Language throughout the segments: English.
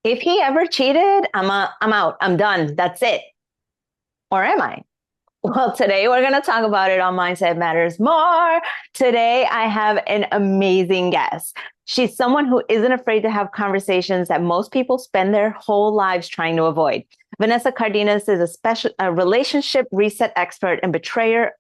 If he ever cheated, I'm out. I'm done. That's it. Or am I? Well, today we're going to talk about it on Mindset Matters More. Today I have an amazing guest. She's someone who isn't afraid to have conversations that most people spend their whole lives trying to avoid. Vanessa Cardenas is a relationship reset expert and betrayal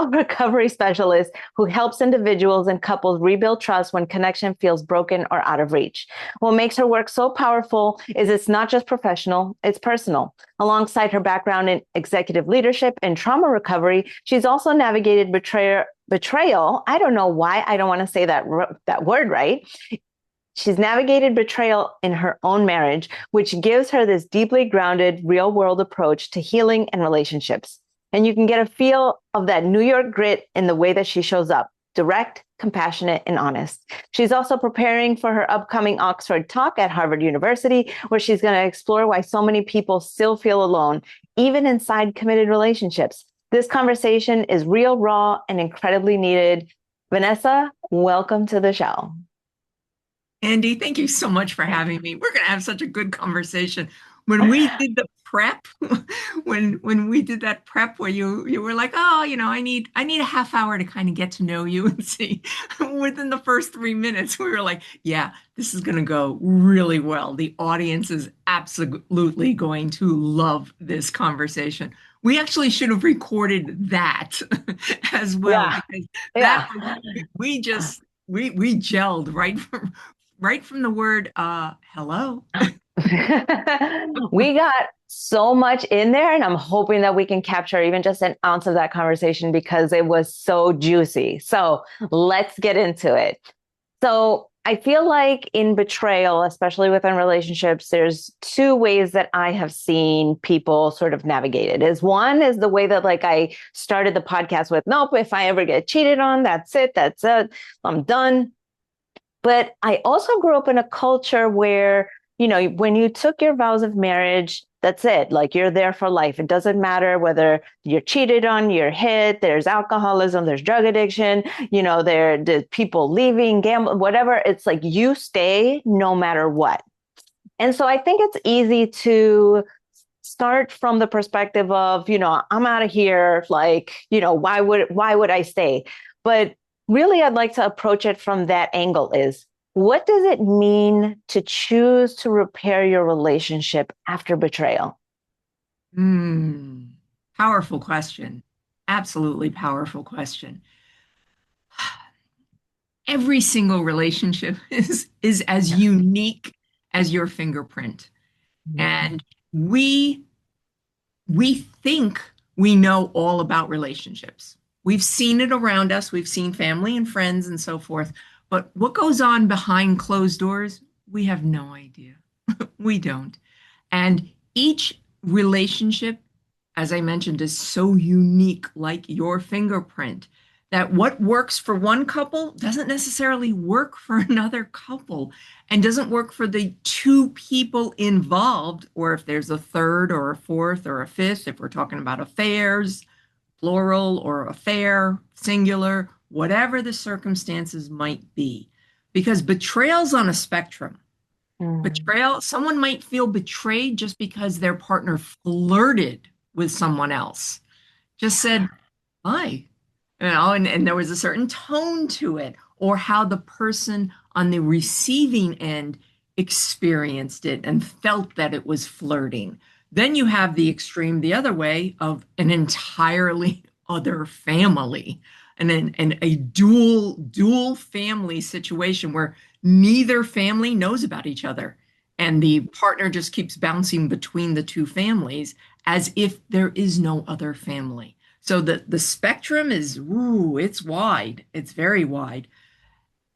recovery specialist who helps individuals and couples rebuild trust when connection feels broken or out of reach. What makes her work so powerful is it's not just professional, it's personal. Alongside her background in executive leadership and trauma recovery, she's also navigated betrayal. I don't know why I don't want to say that word right. She's navigated betrayal in her own marriage, which gives her this deeply grounded, real world approach to healing and relationships. And you can get a feel of that New York grit in the way that she shows up: direct, compassionate, and honest. She's also preparing for her upcoming Oxford talk at Harvard University, where she's going to explore why so many people still feel alone, even inside committed relationships. This conversation is real, raw, and incredibly needed. Vanessa, welcome to the show. Andy, thank you so much for having me. We're going to have such a good conversation. When we did the prep, when we did that prep where you were like, oh, I need a half hour to kind of get to know you and see. Within the first 3 minutes, we were like, yeah, this is going to go really well. The audience is absolutely going to love this conversation. We actually should have recorded that as well, Yeah, because yeah. that we gelled right from the word hello. We got so much in there, and I'm hoping that we can capture even just an ounce of that conversation because it was so juicy. So let's get into it. So I feel like in betrayal, especially within relationships, there's two ways that I have seen people sort of navigate it. Is one is the way that like I started the podcast with, nope, if I ever get cheated on, that's it, I'm done. But I also grew up in a culture where, when you took your vows of marriage, that's it. Like you're there for life. It doesn't matter whether you're cheated on, you're hit, there's alcoholism, there's drug addiction, there's people leaving, gamble, whatever. It's like you stay no matter what. And so I think it's easy to start from the perspective of, I'm out of here. Like, why would I stay? But really, I'd like to approach it from that angle is what does it mean to choose to repair your relationship after betrayal? Hmm. Powerful question. Absolutely powerful question. Every single relationship is as unique as your fingerprint. And we we think we know all about relationships. We've seen it around us, we've seen family and friends and so forth. But what goes on behind closed doors, we have no idea. We don't. And each relationship, as I mentioned, is so unique, like your fingerprint, that what works for one couple doesn't necessarily work for another couple and doesn't work for the two people involved, or if there's a third or a fourth or a fifth, if we're talking about affairs, plural or affair, singular, whatever the circumstances might be. Because betrayal's on a spectrum. Mm. Betrayal, someone might feel betrayed just because their partner flirted with someone else, just said, hi, and there was a certain tone to it, or how the person on the receiving end experienced it and felt that it was flirting. Then you have the extreme, the other way, of an entirely other family and a dual family situation where neither family knows about each other. And the partner just keeps bouncing between the two families as if there is no other family. So the spectrum is, ooh, it's wide. It's very wide.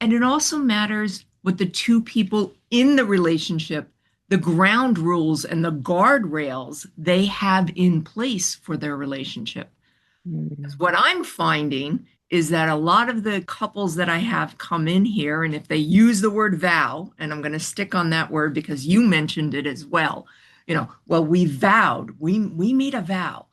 And it also matters what the two people in the relationship, the ground rules and the guardrails they have in place for their relationship. Because Mm. what I'm finding is that a lot of the couples that I have come in here, and if they use the word vow, and I'm going to stick on that word because you mentioned it as well, well, we vowed, we made a vow.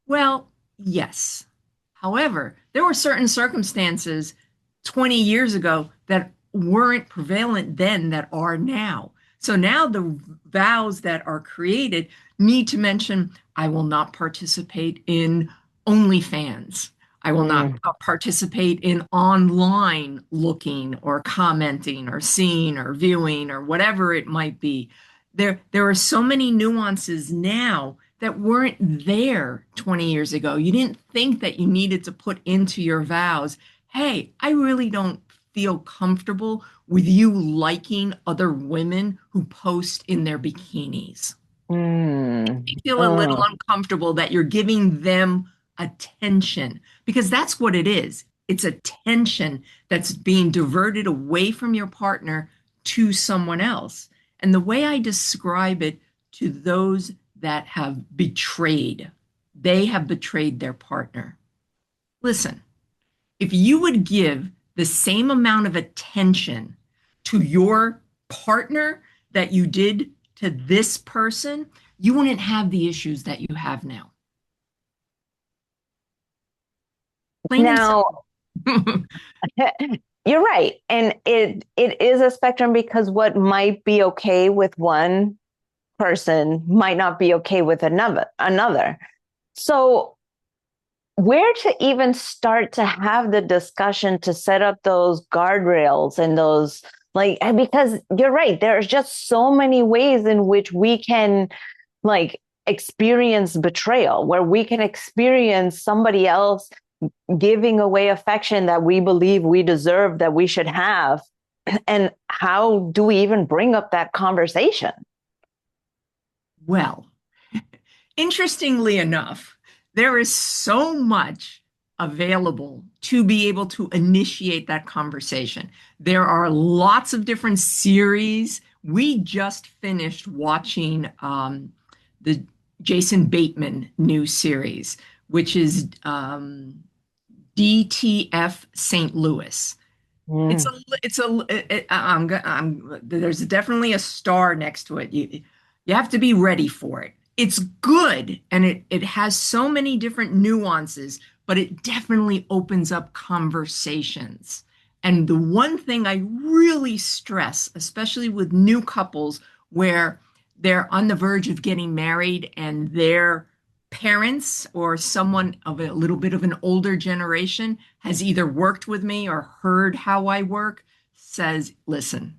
Well, yes. However, there were certain circumstances 20 years ago that weren't prevalent then that are now. So now the vows that are created need to mention, I will not participate in OnlyFans. I will not Mm, participate in online looking or commenting or seeing or viewing or whatever it might be. There are so many nuances now that weren't there 20 years ago. You didn't think that you needed to put into your vows, hey, I really don't feel comfortable with you liking other women who post in their bikinis. mm, I feel a little mm, uncomfortable that you're giving them attention because that's what it is. It's attention that's being diverted away from your partner to someone else. And the way I describe it to those that have betrayed, they have betrayed their partner. Listen, if you would give the same amount of attention to your partner that you did to this person, you wouldn't have the issues that you have now. Plain and Now, simple. you're right. And it is a spectrum because what might be okay with one person might not be okay with another. So where to even start to have the discussion to set up those guardrails and those like because you're right, there's just so many ways in which we can like experience betrayal, where we can experience somebody else giving away affection that we believe we deserve, that we should have. And how do we even bring up that conversation? Well, interestingly enough, there is so much available to be able to initiate that conversation. There are lots of different series. We just finished watching the Jason Bateman new series, which is DTF St. Louis. It's a, Mm, it's a, it, there's definitely a star next to it. You have to be ready for it. It's good and it has so many different nuances, but it definitely opens up conversations. And the one thing I really stress, especially with new couples where they're on the verge of getting married and their parents or someone of a little bit of an older generation has either worked with me or heard how I work, says, listen,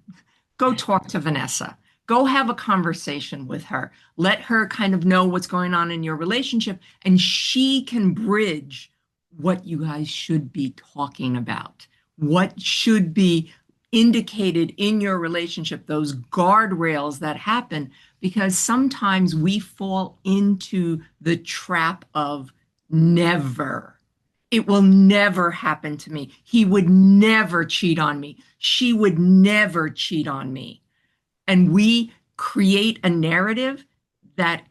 go talk to Vanessa. Go have a conversation with her. Let her kind of know what's going on in your relationship, and she can bridge what you guys should be talking about, what should be indicated in your relationship, those guardrails that happen, because sometimes we fall into the trap of never. It will never happen to me. He would never cheat on me. She would never cheat on me. And we create a narrative that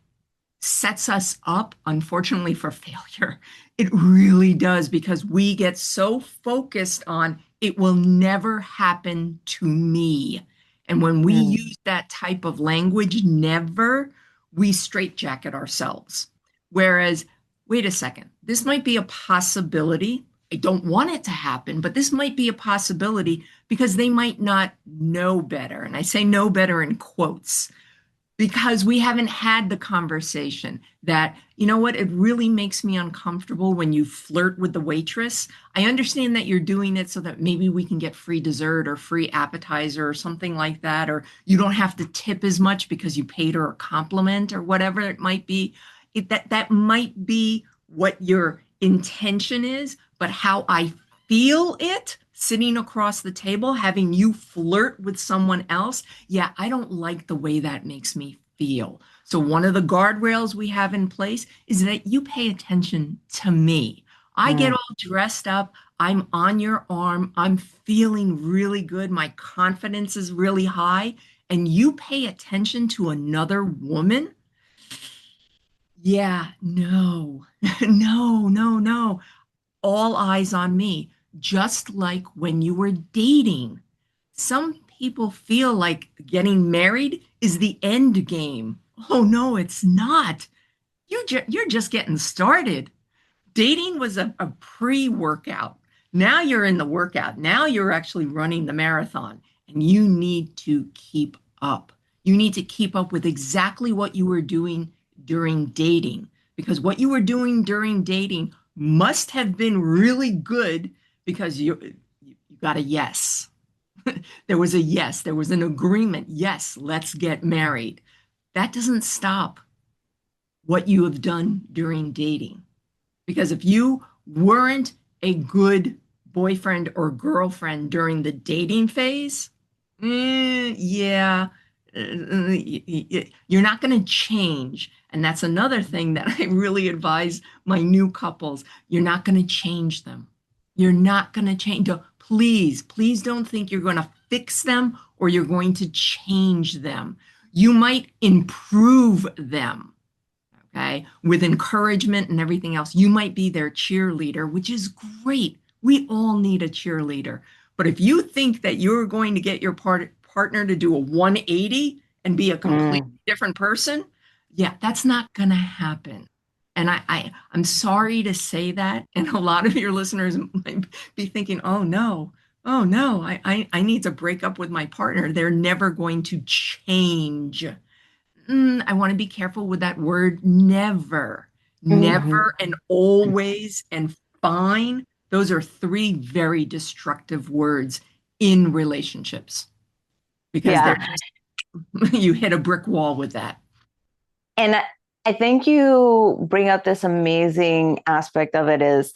sets us up, unfortunately, for failure. It really does because we get so focused on it will never happen to me. And when we mm, use that type of language, never, we straitjacket ourselves. Whereas, wait a second, this might be a possibility. I don't want it to happen, but this might be a possibility because they might not know better. And I say know better in quotes because we haven't had the conversation that, you know what, it really makes me uncomfortable when you flirt with the waitress. I understand that you're doing it so that maybe we can get free dessert or free appetizer or something like that, or you don't have to tip as much because you paid her a compliment or whatever it might be. That might be what your intention is, but how I feel it sitting across the table, having you flirt with someone else, yeah, I don't like the way that makes me feel. So, one of the guardrails we have in place is that you pay attention to me. I get mm. all dressed up. I'm on your arm. I'm feeling really good. My confidence is really high. And you pay attention to another woman. Yeah, no, no, no, no. All eyes on me. Just like when you were dating. Some people feel like getting married is the end game. Oh no, it's not. You're just getting started. Dating was a pre-workout. Now you're in the workout. Now you're actually running the marathon and you need to keep up. You need to keep up with exactly what you were doing during dating, because what you were doing during dating must have been really good because you got a yes. There was a yes, there was an agreement. Yes, let's get married. That doesn't stop what you have done during dating. Because if you weren't a good boyfriend or girlfriend during the dating phase, yeah, you're not going to change. And that's another thing that I really advise my new couples. You're not going to change them. You're not going to change. Please, please don't think you're going to fix them or you're going to change them. You might improve them, okay, with encouragement and everything else. You might be their cheerleader, which is great. We all need a cheerleader. But if you think that you're going to get your partner to do a 180 and be a completely Mm. different person, yeah, that's not going to happen. And I'm sorry to say that. And a lot of your listeners might be thinking, oh no, I need to break up with my partner. They're never going to change. I want to be careful with that word never. Mhm. Never and always and fine. Those are three very destructive words in relationships because they're Yeah. just, you hit a brick wall with that. And I think you bring up this amazing aspect of it is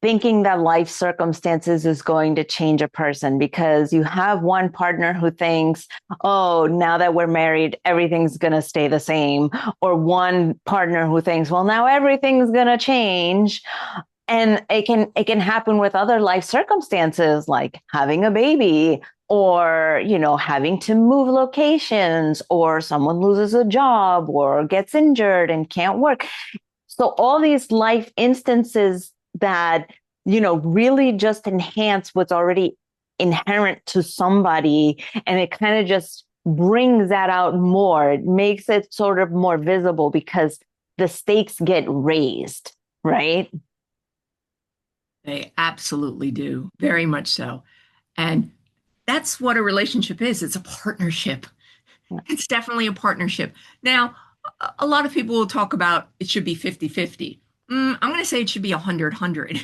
thinking that life circumstances is going to change a person because you have one partner who thinks, oh, now that we're married, everything's going to stay the same. Or one partner who thinks, well, now everything's going to change. And it can happen with other life circumstances like having a baby or having to move locations or someone loses a job or gets injured and can't work. So all these life instances that really just enhance what's already inherent to somebody, and it kind of just brings that out more. It makes it sort of more visible because the stakes get raised, right? They absolutely do, very much so. And that's what a relationship is. It's a partnership. It's definitely a partnership. Now, a lot of people will talk about it should be 50-50. I'm going to say it should be 100-100.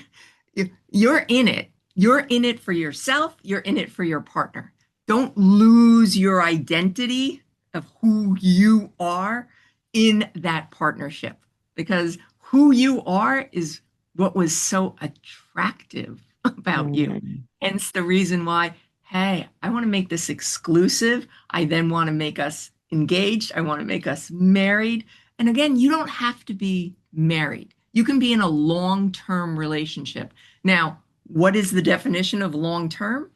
You're in it. You're in it for yourself. You're in it for your partner. Don't lose your identity of who you are in that partnership because who you are is what was so attractive about you. Mm. Hence the reason why, hey, I want to make this exclusive. I then want to make us engaged. I want to make us married. And again, you don't have to be married. You can be in a long-term relationship. Now, what is the definition of long-term?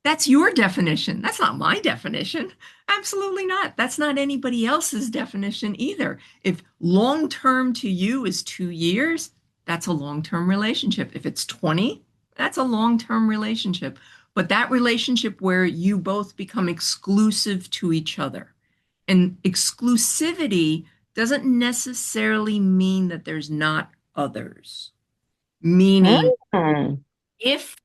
That's your definition. That's not my definition. Absolutely not. That's not anybody else's definition either. If long-term to you is 2 years, that's a long-term relationship. If it's 20, that's a long-term relationship. But that relationship where you both become exclusive to each other. And exclusivity doesn't necessarily mean that there's not others. Meaning Mm. if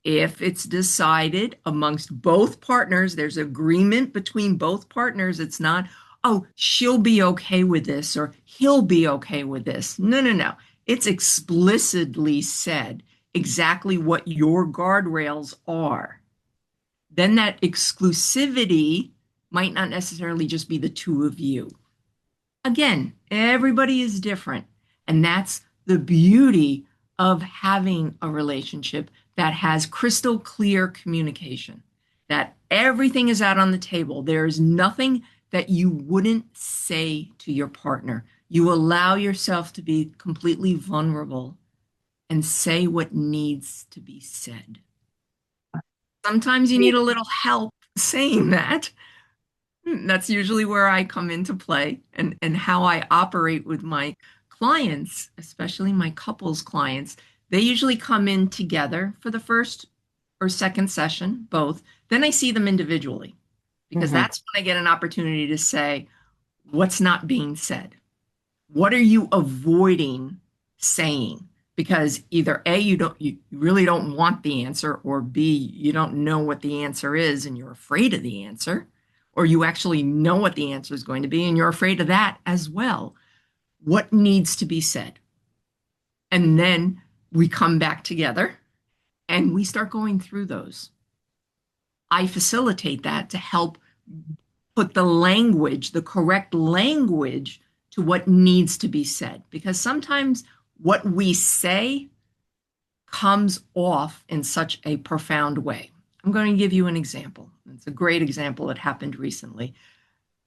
it's decided amongst both partners, there's agreement between both partners, it's not, oh, she'll be okay with this or he'll be okay with this. No, no, no. It's explicitly said exactly what your guardrails are. Then that exclusivity might not necessarily just be the two of you. Again, everybody is different. And that's the beauty of having a relationship that has crystal clear communication, that everything is out on the table. There is nothing that you wouldn't say to your partner. You allow yourself to be completely vulnerable and say what needs to be said. Sometimes you need a little help saying that. That's usually where I come into play and how I operate with my clients, especially my couples clients. They usually come in together for the first or second session, both. Then I see them individually because Mhm. that's when I get an opportunity to say, what's not being said? What are you avoiding saying? Because either A, you really don't want the answer, or B, you don't know what the answer is and you're afraid of the answer. or you actually know what the answer is going to be and you're afraid of that as well. What needs to be said? And then we come back together and we start going through those. I facilitate that to help put the language, the correct language to what needs to be said. Because sometimes what we say comes off in such a profound way. I'm going to give you an example. It's a great example that happened recently.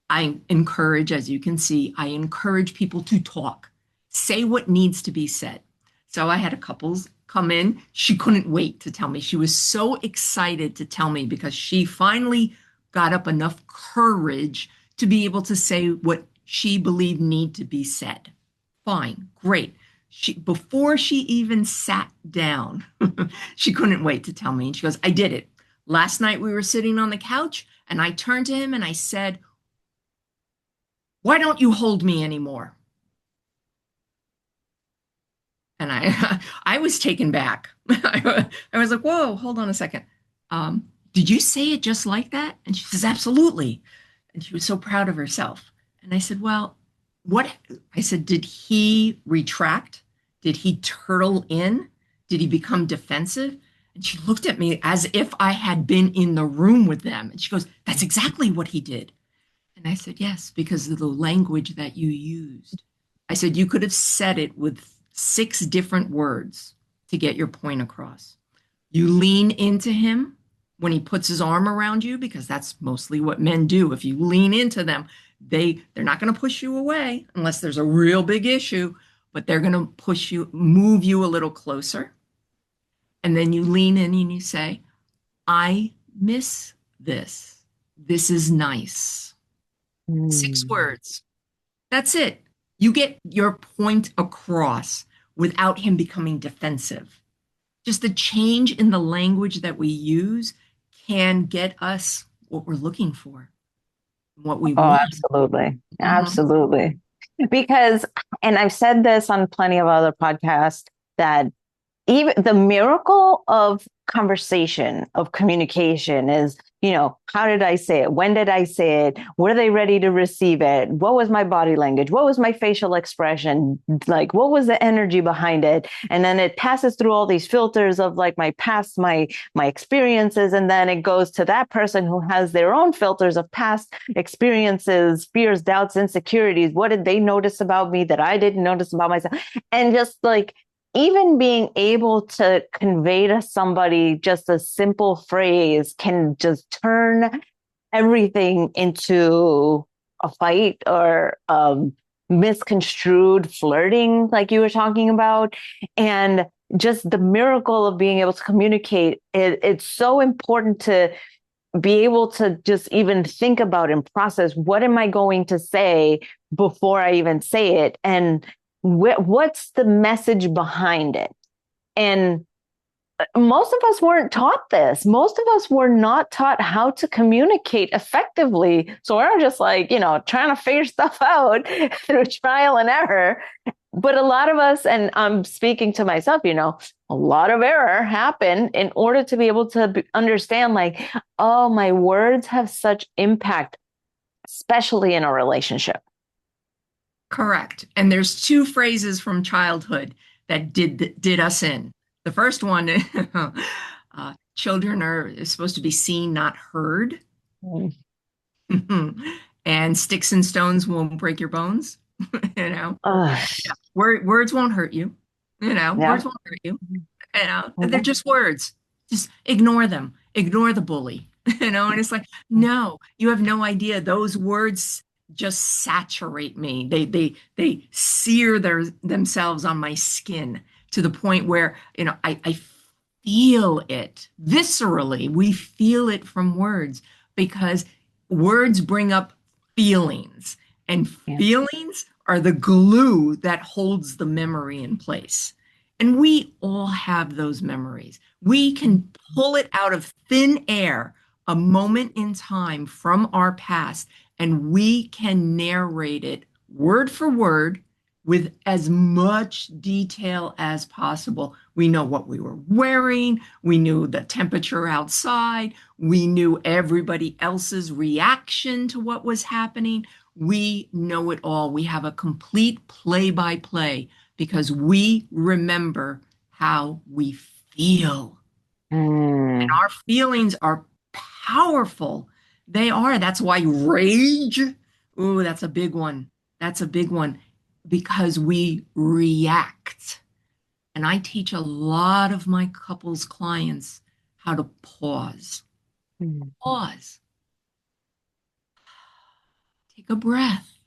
I encourage, as you can see, I encourage people to talk, say what needs to be said. So I had a couples come in. She couldn't wait to tell me. She was so excited to tell me because she finally got up enough courage to be able to say what she believed need to be said. Fine, great. Before she even sat down, she couldn't wait to tell me. And she goes, I did it. Last night we were sitting on the couch and I turned to him and I said, why don't you hold me anymore? And I was taken back. I was like, whoa, hold on a second. Did you say it just like that? And she says, absolutely. And she was so proud of herself. And I said, well, what? I said, did he retract? Did he turtle in? Did he become defensive? And she looked at me as if I had been in the room with them. And she goes, that's exactly what he did. And I said, yes, because of the language that you used. I said, you could have said it with 6 different words to get your point across. You lean into him when he puts his arm around you, because that's mostly what men do. If you lean into them, they're not going to push you away unless there's a real big issue, but they're going to push you, move you a little closer. And then you lean in and you say, I miss this. This is nice. 6 words. That's it. You get your point across without him becoming defensive. Just the change in the language that we use can get us what we're looking for, what we Oh, want. absolutely. Mhm. Absolutely. Because, and I've said this on plenty of other podcasts, that even the miracle of conversation, of communication is, how did I say it? When did I say it? Were they ready to receive it? What was my body language? What was my facial expression? Like, what was the energy behind it? And then it passes through all these filters of like my past, my experiences. And then it goes to that person who has their own filters of past experiences, fears, doubts, insecurities. What did they notice about me that I didn't notice about myself? And just like, even being able to convey to somebody just a simple phrase can just turn everything into a fight or misconstrued flirting, like you were talking about. And just the miracle of being able to communicate, it's so important to be able to just even think about and process, what am I going to say before I even say it? And what's the message behind it? And most of us weren't taught this. Most of us were not taught how to communicate effectively. So we're just like, trying to figure stuff out through trial and error. But a lot of us, and I'm speaking to myself, a lot of error happened in order to be able to understand, like, oh, my words have such impact, especially in a relationship. Correct. And there's 2 phrases from childhood that did us in. The first one, children are supposed to be seen, not heard. Mm. And sticks and stones won't break your bones. you know, Ugh. words won't hurt you. Yeah. Words won't hurt you. They're just words. Just ignore them. Ignore the bully. And it's like, no, you have no idea. Those words just saturate me. They sear themselves on my skin to the point where, I feel it viscerally. We feel it from words because words bring up feelings, and Yeah. feelings are the glue that holds the memory in place. And we all have those memories. We can pull it out of thin air, a moment in time from our past, and we can narrate it word for word with as much detail as possible. We know what we were wearing, we knew the temperature outside, we knew everybody else's reaction to what was happening. We know it all. We have a complete play by play because we remember how we feel. And Mm. our feelings are powerful. They are. That's why rage, ooh, that's a big one. That's a big one because we react. And I teach a lot of my couples clients how to pause. Mm. Pause. Take a breath.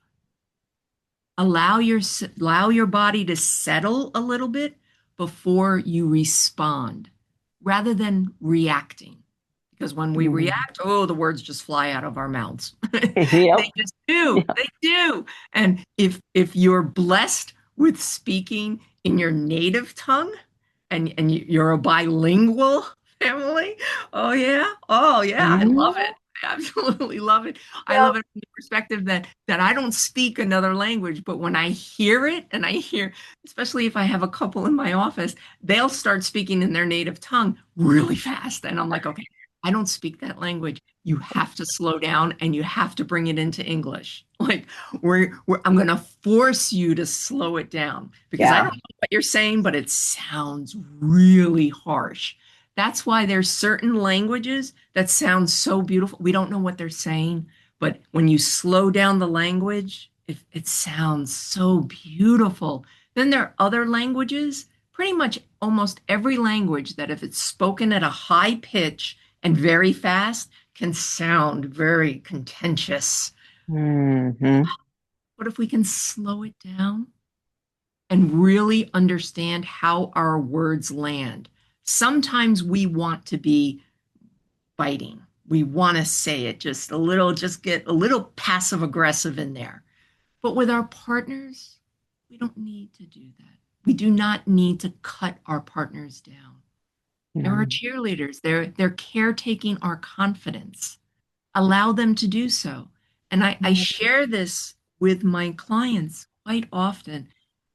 Allow your body to settle a little bit before you respond rather than reacting. Because when we Mm. react, oh, the words just fly out of our mouths. Yep. They just do. Yep. They do. And if you're blessed with speaking in your native tongue and you're a bilingual family, oh yeah, I love Mm. it. I absolutely love it. I love Yep. it from the perspective that I don't speak another language, but when I hear it and I hear, especially if I have a couple in my office, they'll start speaking in their native tongue really fast. And I'm like, okay, I don't speak that language. You have to slow down and you have to bring it into English. Like I'm going to force you to slow it down because I don't Yeah. know what you're saying, but it sounds really harsh. That's why there's certain languages that sound so beautiful. We don't know what they're saying, but when you slow down the language, it sounds so beautiful. Then there are other languages, pretty much almost every language that if it's spoken at a high pitch and very fast can sound very contentious. Hmm. But if we can slow it down and really understand how our words land, sometimes we want to be biting. We want to say it just a little, just get a little passive aggressive in there. But with our partners, we don't need to do that. We do not need to cut our partners down. They're our No. cheerleaders. They're caretaking our confidence. Allow them to do so. And I share this with my clients quite often.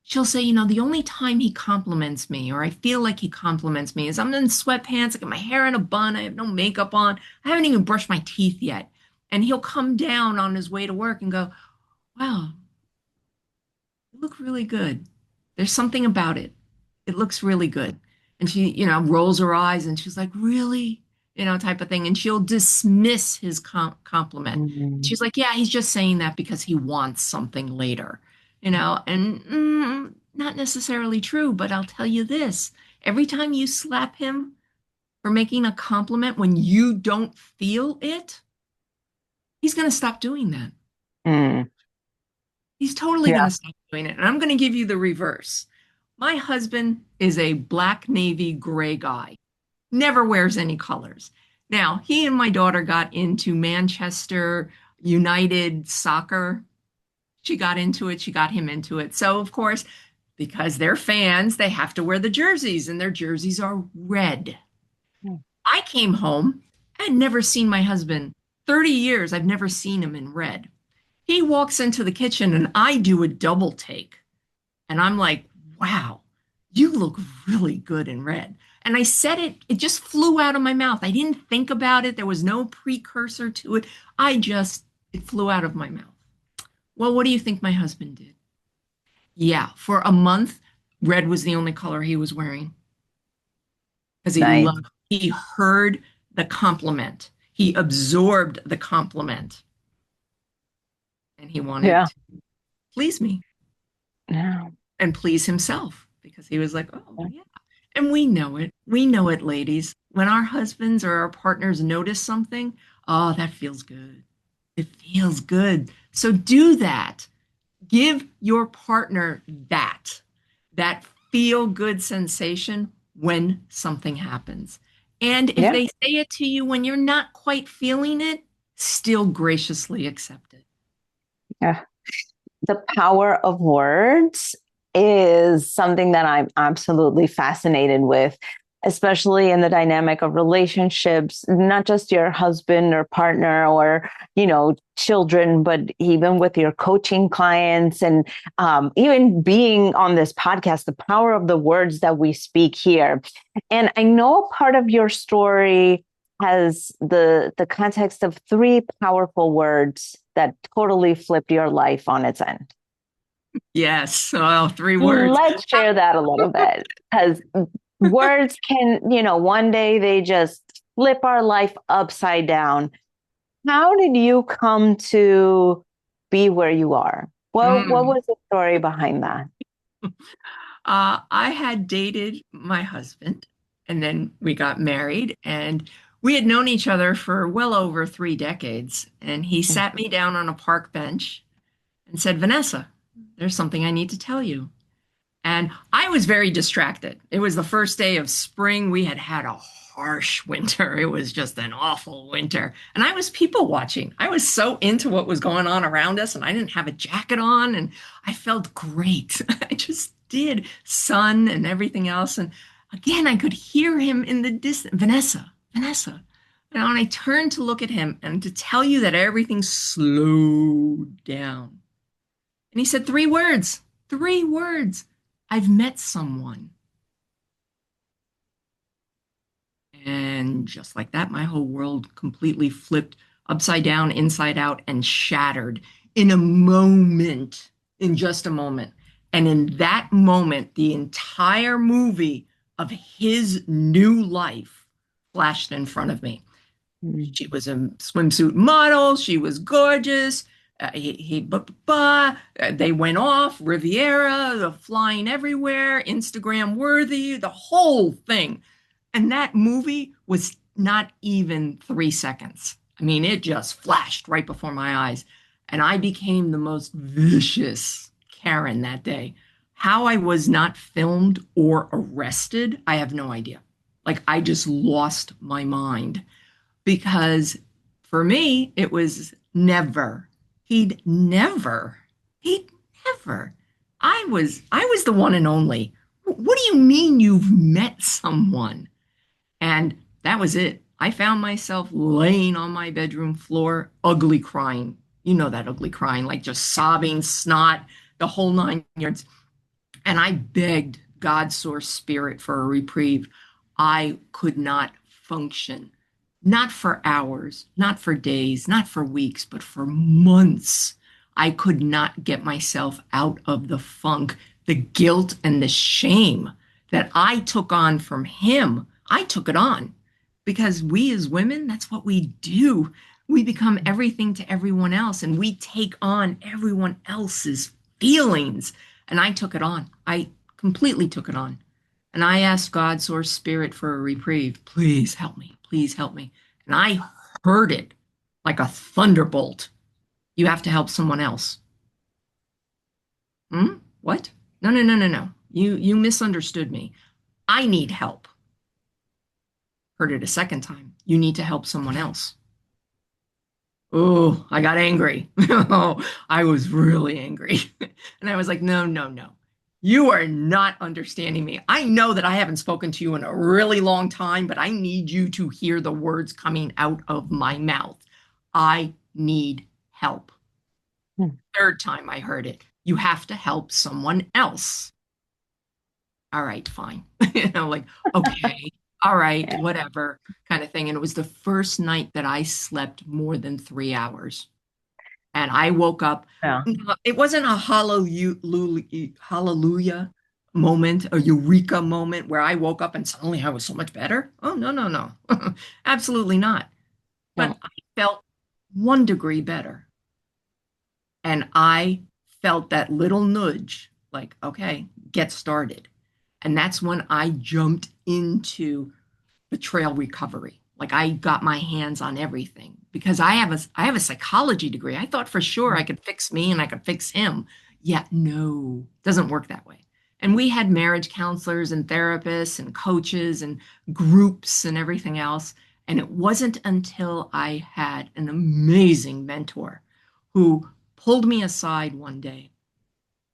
She'll say, the only time he compliments me, or I feel like he compliments me, is I'm in sweatpants, I got my hair in a bun, I have no makeup on, I haven't even brushed my teeth yet. And he'll come down on his way to work and go, wow, you look really good. There's something about it. It looks really good. And she, rolls her eyes and she's like, really? Type of thing. And she'll dismiss his compliment. Mm. She's like, yeah, he's just saying that because he wants something later, and not necessarily true, but I'll tell you this. Every time you slap him for making a compliment when you don't feel it, he's going to stop doing that. Mm. He's totally going Yeah. to stop doing it. And I'm going to give you the reverse. My husband is a black, navy, gray guy, never wears any colors. Now, he and my daughter got into Manchester United soccer. She got into it, she got him into it. So, of course, because they're fans, they have to wear the jerseys, and their jerseys are red. Mm. I came home. I had never seen my husband. 30 years, I've never seen him in red. He walks into the kitchen and I do a double take. And I'm like, wow, you look really good in red. And I said it, it just flew out of my mouth. I didn't think about it. There was no precursor to it. It flew out of my mouth. Well, what do you think my husband did? Yeah, for a month, red was the only color he was wearing because Nice. he heard the compliment. He absorbed the compliment and he wanted Yeah. to please me Yeah. and please himself because he was like, oh, yeah. And we know it. We know it, ladies. When our husbands or our partners notice something, oh, that feels good. It feels good. So do that. Give your partner that feel good sensation when something happens. And if Yeah. they say it to you when you're not quite feeling it, still graciously accept it. Yeah. The power of words is something that I'm absolutely fascinated with. especially in the dynamic of relationships, not just your husband or partner or, children, but even with your coaching clients and even being on this podcast, the power of the words that we speak here. And I know part of your story has the context of three powerful words that totally flipped your life on its end. Yes. Oh, three words. Let's share that a little bit because words can, one day they just flip our life upside down. How did you come to be where you are? What Mm. was the story behind that? I had dated my husband, and then we got married, and we had known each other for well over 3 decades. And he sat me down on a park bench and said, Vanessa, there's something I need to tell you. And I was very distracted. It was the first day of spring. We had had a harsh winter. It was just an awful winter. And I was people watching. I was so into what was going on around us, and I didn't have a jacket on, and I felt great. I just did. Sun and everything else. And again, I could hear him in the distance, Vanessa, Vanessa. And I turned to look at him and to tell you that everything slowed down. And he said three words, three words. I've met someone. And just like that, my whole world completely flipped upside down, inside out, and shattered in a moment, in just a moment. And in that moment, the entire movie of his new life flashed in front of me. Mm. She was a swimsuit model. She was gorgeous. They went off Riviera, the flying everywhere, Instagram worthy, the whole thing. And that movie was not even 3 seconds. I mean, it just flashed right before my eyes. And I became the most vicious Karen that day. How I was not filmed or arrested, I have no idea. Like, I just lost my mind because for me, it was never. He'd never. He'd never. I was the one and only. What do you mean you've met someone? And that was it. I found myself laying on my bedroom floor, ugly crying. You know that ugly crying, like just sobbing, snot, the whole 9 yards. And I begged God's source spirit for a reprieve. I could not function, not for hours, not for days, not for weeks, but for months. I could not get myself out of the funk, the guilt and the shame that I took on from him. I took it on because we as women, that's what we do. We become everything to everyone else and we take on everyone else's feelings. And I took it on. I completely took it on. And I asked God, source spirit, for a reprieve. Please help me. Please help me. And I heard it like a thunderbolt. You have to help someone else. Hmm? What? No, no, no, no, no. You misunderstood me. I need help. Heard it a second time. You need to help someone else. Oh, I got angry. Oh, I was really angry. And I was like, no, no, no. You are not understanding me. I know that I haven't spoken to you in a really long time, but I need you to hear the words coming out of my mouth. I need help. Mm. Third time I heard it. You have to help someone else. All right, fine. Like, okay, all right, Yeah. whatever kind of thing. And it was the first night that I slept more than 3 hours. And I woke up. Yeah. It wasn't a hallelujah moment, a eureka moment where I woke up and suddenly I was so much better. Oh, no, no, no. Absolutely not. Yeah. But I felt 1 degree better. And I felt that little nudge, like, okay, get started. And that's when I jumped into betrayal recovery. Like I got my hands on everything because I have a psychology degree. I thought for sure I could fix me and I could fix him. Yet no, doesn't work that way. And we had marriage counselors and therapists and coaches and groups and everything else. And it wasn't until I had an amazing mentor who pulled me aside one day.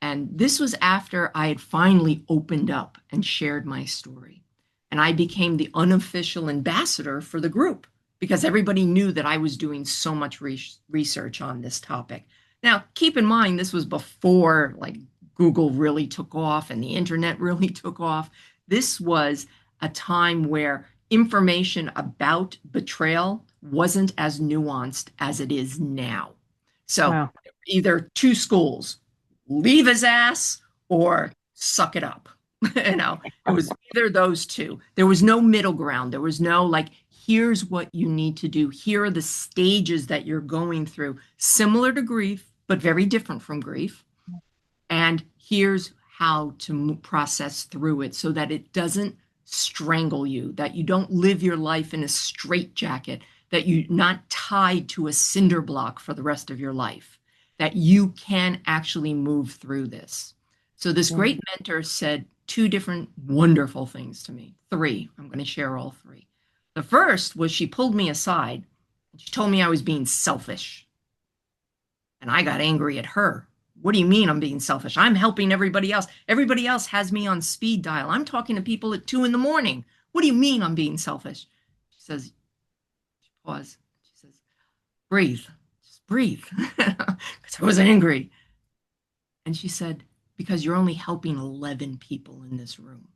And this was after I had finally opened up and shared my story. And I became the unofficial ambassador for the group because everybody knew that I was doing so much research on this topic. Now, keep in mind, this was before like Google really took off and the internet really took off. This was a time where information about betrayal wasn't as nuanced as it is now. So Wow. either two schools, leave his ass or suck it up. you know, it was either those two. There was no middle ground. There was no like, here's what you need to do. Here are the stages that you're going through, similar to grief, but very different from grief. And here's how to process through it so that it doesn't strangle you, that you don't live your life in a straitjacket, that you're not tied to a cinder block for the rest of your life, that you can actually move through this. So this great mentor said two different wonderful things to me. Three. I'm going to share all three. The first was she pulled me aside and she told me I was being selfish. And I got angry at her. What do you mean I'm being selfish? I'm helping everybody else. Everybody else has me on speed dial. I'm talking to people at 2 a.m. What do you mean I'm being selfish? She says, she paused. She says, breathe, just breathe. Because I was angry. And she said, because you're only helping 11 people in this room.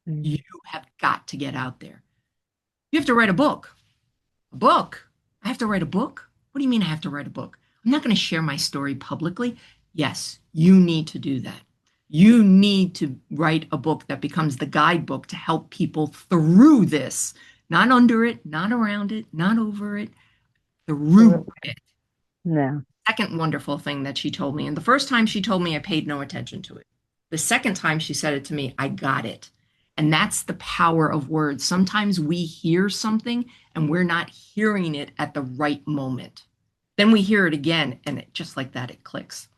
You have got to get out there. You have to write a book. A book? I have to write a book? What do you mean I have to write a book? I'm not going to share my story publicly. Yes, you need to do that. You need to write a book that becomes the guidebook to help people through this, not under it, not around it, not over it, through it. Yeah. Second wonderful thing that she told me, and the first time she told me, I paid no attention to it. The second time she said it to me, I got it. And that's the power of words. Sometimes we hear something and we're not hearing it at the right moment. Then we hear it again, and just like that, it clicks.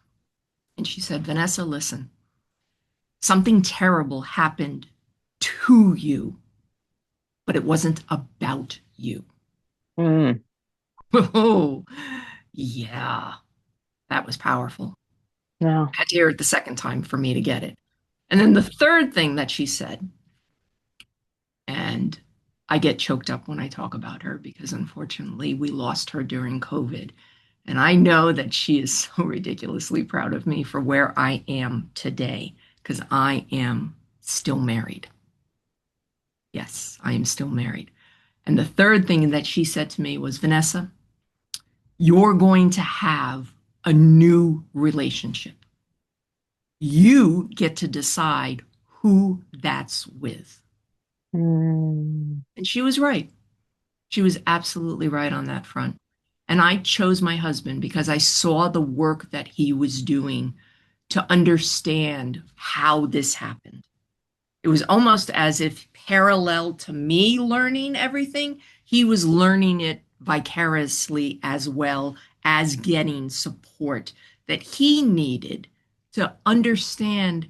And she said, Vanessa, listen, something terrible happened to you, but it wasn't about you. Mm. Oh, yeah, that was powerful. No. I had to hear it the second time for me to get it. And then the third thing that she said, and I get choked up when I talk about her because unfortunately we lost her during COVID. And I know that she is so ridiculously proud of me for where I am today because I am still married. Yes, I am still married. And the third thing that she said to me was, Vanessa, you're going to have a new relationship. You get to decide who that's with. Mm. And she was right. She was absolutely right on that front. And I chose my husband because I saw the work that he was doing to understand how this happened. It was almost as if parallel to me learning everything, he was learning it vicariously as well as getting support that he needed to understand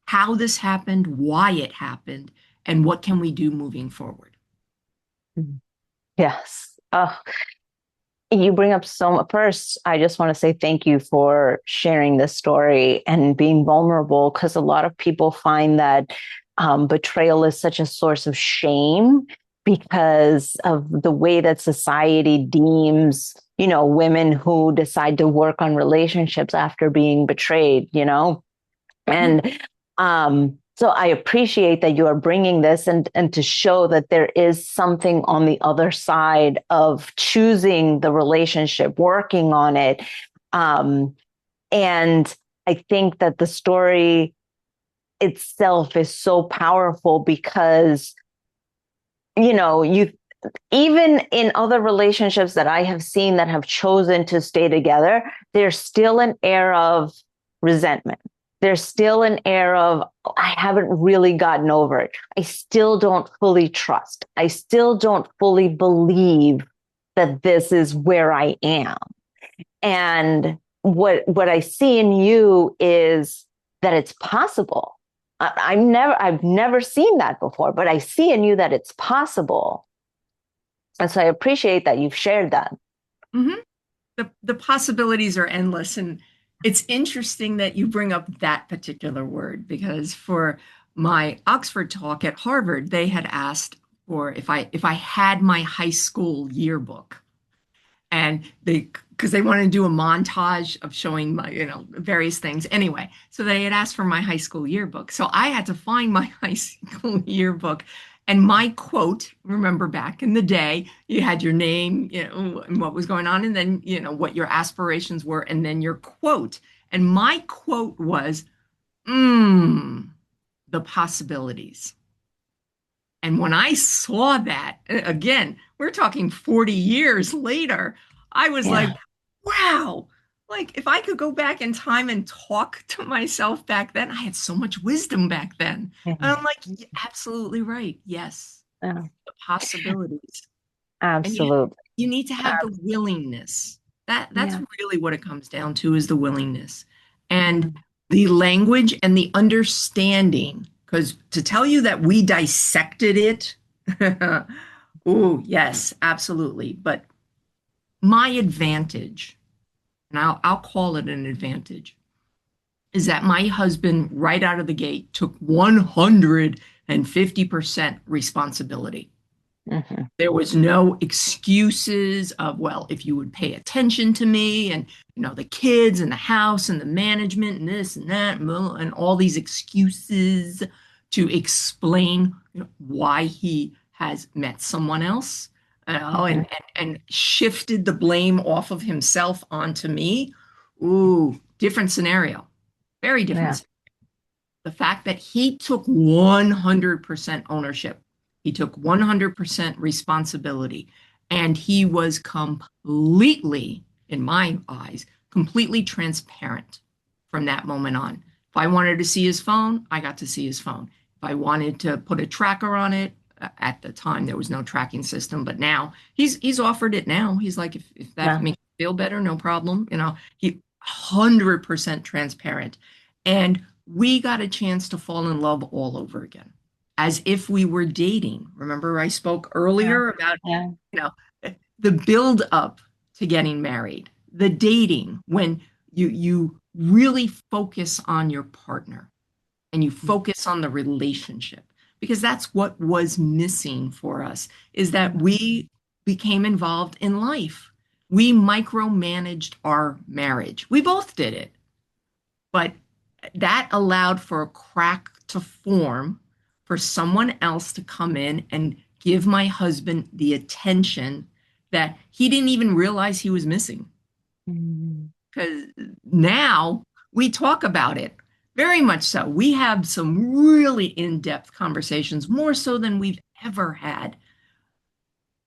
how this happened, why it happened, and what can we do moving forward. Yes. Oh, you bring up so much. First, I just want to say thank you for sharing this story and being vulnerable because a lot of people find that betrayal is such a source of shame because of the way that society deems, women who decide to work on relationships after being betrayed, and so I appreciate that you are bringing this and to show that there is something on the other side of choosing the relationship, working on it. And I think that the story itself is so powerful because, you even in other relationships that I have seen that have chosen to stay together, there's still an air of resentment. There's still an air of, I haven't really gotten over it. I still don't fully trust. I still don't fully believe that this is where I am. And what I see in you is that it's possible. I've never seen that before, but I see in you that it's possible. And so I appreciate that you've shared that. Mm-hmm. The possibilities are endless. And it's interesting that you bring up that particular word because for my Oxford talk at Harvard, they had asked for if I had my high school yearbook, and they because they wanted to do a montage of showing my various things anyway, so they had asked for my high school yearbook, so I had to find my high school yearbook. And my quote, remember back in the day you had your name, and what was going on, and then what your aspirations were, and then your quote. And my quote was, the possibilities. And when I saw that, again, we're talking 40 years later, I was like, Yeah. wow, like if I could go back in time and talk to myself back then, I had so much wisdom back then. And I'm like, absolutely right. Yes, Yeah. the possibilities. And Absolutely. you need to have the willingness. That's Yeah. really what it comes down to, is the willingness and Mm. the language and the understanding. Because to tell you that we dissected it, oh, yes, absolutely. But my advantage, and I'll call it an advantage, is that my husband, right out of the gate, took 150% responsibility. Mhm. There was no excuses of, well, if you would pay attention to me, and the kids and the house and the management and this and that, and all these excuses to explain why he has met someone else, Mhm. and shifted the blame off of himself onto me. Ooh, different scenario. Very Yeah. different. The fact that he took 100% ownership, he took 100% responsibility, and he was completely, in my eyes, completely transparent from that moment on. If I wanted to see his phone, I got to see his phone. If I wanted to put a tracker on it, at the time there was no tracking system, but now he's offered it now. He's like, if that Yeah. makes you feel better, no problem. He 100% transparent. And we got a chance to fall in love all over again, as if we were dating. Remember, I spoke Yeah. earlier about, Yeah. you know, the build up to getting married, the dating, when you really focus on your partner and you focus on the relationship, because that's what was missing for us, is that we became involved in life. We micromanaged our marriage. We both did it, but that allowed for a crack to form for someone else to come in and give my husband the attention that he didn't even realize he was missing. Mhm. Because now we talk about it very much so. We have some really in-depth conversations, more so than we've ever had.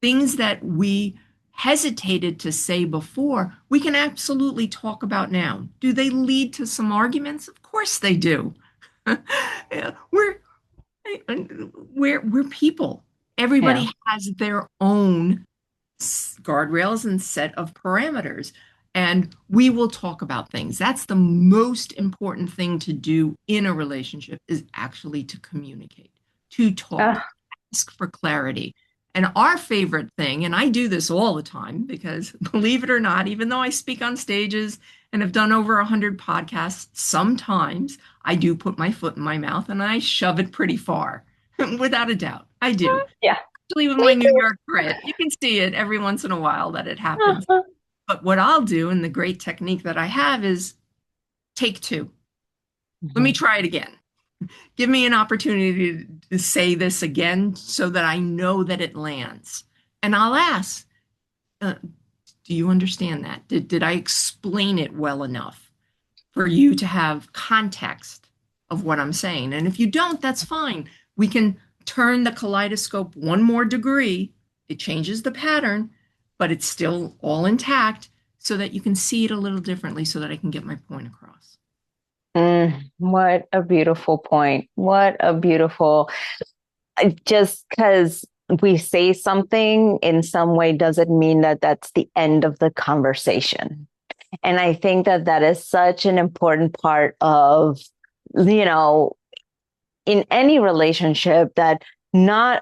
Things that we hesitated to say before, we can absolutely talk about now. Do they lead to some arguments? Of course they do. Yeah, we're people. Yeah. Everybody has their own guardrails and set of parameters, and we will talk about things. That's the most important thing to do in a relationship, is actually to communicate, to talk, Ah, ask for clarity. And our favorite thing, and I do this all the time because, believe it or not, even though I speak on stages and have done over 100 podcasts, sometimes I do put my foot in my mouth and I shove it pretty far. Without a doubt, I do. yeah. Especially with my Me New too. York grit. You can see it every once in a while that it happens. But what I'll do, and the great technique that I have, is take two. Let me Mhm. try it again. Give me an opportunity to say this again so that I know that it lands. And I'll ask, uh, do you understand that? Did I explain it well enough for you to have context of what I'm saying? And if you don't, that's fine. We can turn the kaleidoscope one more degree. It changes the pattern, but it's still all intact, so that you can see it a little differently, so that I can get my point across. What a beautiful point. What a beautiful, just because we say something in some way doesn't mean that that's the end of the conversation. And I think that that is such an important part of, you know, in any relationship, that not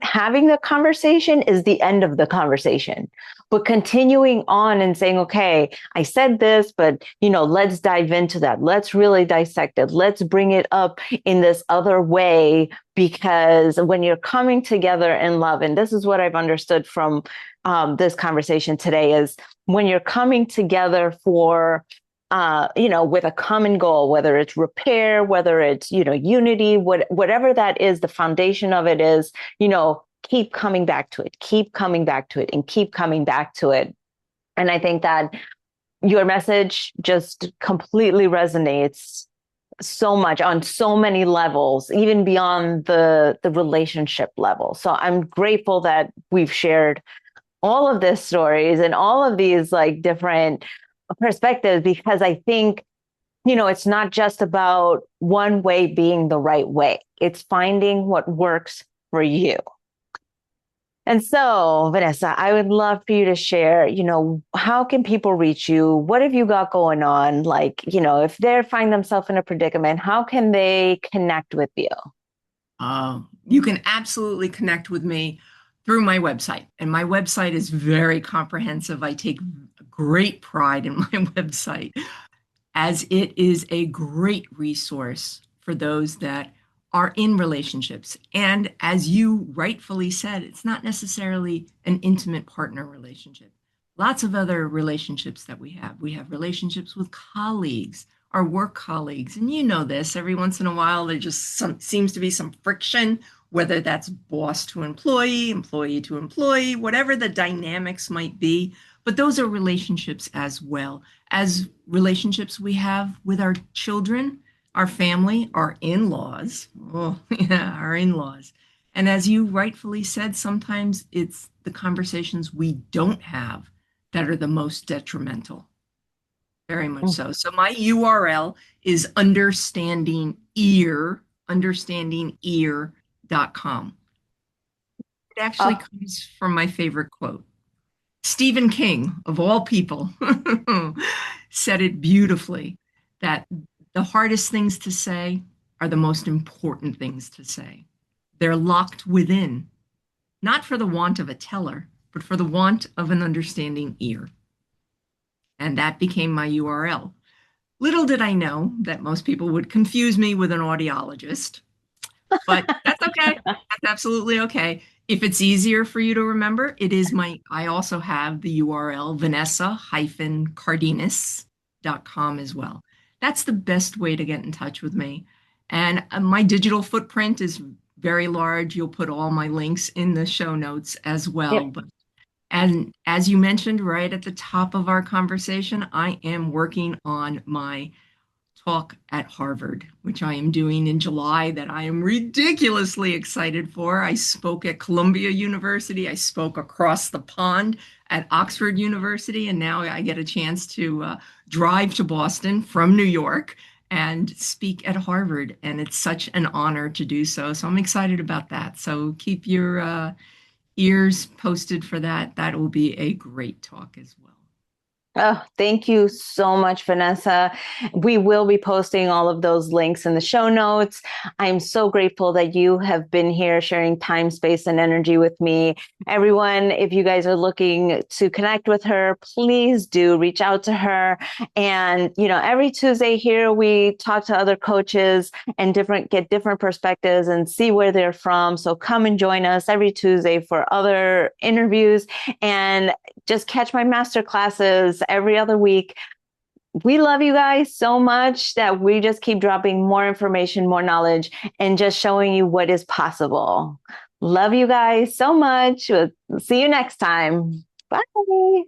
having the conversation is the end of the conversation. but continuing on and saying, okay, I said this, but let's dive into that. Let's really dissect it. Let's bring it up in this other way, because when you're coming together in love, and this is what I've understood from this conversation today, is when you're coming together for with a common goal, whether it's repair, whether it's, unity, whatever that is, the foundation of it is, keep coming back to it, keep coming back to it, and keep coming back to it. And I think that your message just completely resonates so much on so many levels, even beyond the relationship level. So I'm grateful that we've shared all of these stories and all of these like different perspectives, because I think, it's not just about one way being the right way. It's finding what works for you. And so, Vanessa, I would love for you to share, how can people reach you? What have you got going on? Like, if they find themselves in a predicament, how can they connect with you? You can absolutely connect with me through my website. And my website is very comprehensive. I take great pride in my website, as it is a great resource for those that are in relationships. And as you rightfully said, it's not necessarily an intimate partner relationship. Lots of other relationships that we have. We have relationships with colleagues, our work colleagues. And you know this, every once in a while, there just seems to be some friction, whether that's boss to employee, employee to employee, whatever the dynamics might be. But those are relationships as well as relationships we have with our children, our family, our in-laws. Oh, yeah, our in-laws. And as you rightfully said, sometimes it's the conversations we don't have that are the most detrimental. Very much so. So my URL is understandingear.com. It actually Oh, comes from my favorite quote. Stephen King, of all people, said it beautifully, that the hardest things to say are the most important things to say. They're locked within, not for the want of a teller, but for the want of an understanding ear. And that became my URL. Little did I know that most people would confuse me with an audiologist, but that's okay. That's absolutely okay. If it's easier for you to remember, I also have the URL Vanessa-Cardenas.com as well. That's the best way to get in touch with me. And my digital footprint is very large. You'll put all my links in the show notes as well. yep. And as you mentioned right at the top of our conversation, I am working on my talk at Harvard, which I am doing in July, that I am ridiculously excited for. I spoke at Columbia University, I spoke across the pond at Oxford University, and now I get a chance to drive to Boston from New York and speak at Harvard. And it's such an honor to do so. So I'm excited about that. So keep your ears posted for that. That will be a great talk as well. Oh, thank you so much, Vanessa. We will be posting all of those links in the show notes. I'm so grateful that you have been here sharing time, space, and energy with me. Everyone, if you guys are looking to connect with her, please do reach out to her. And, every Tuesday here, we talk to other coaches and get different perspectives and see where they're from. So come and join us every Tuesday for other interviews, and just catch my master classes every other week. We love you guys so much that we just keep dropping more information, more knowledge, and just showing you what is possible. Love you guys so much. We'll see you next time. Bye.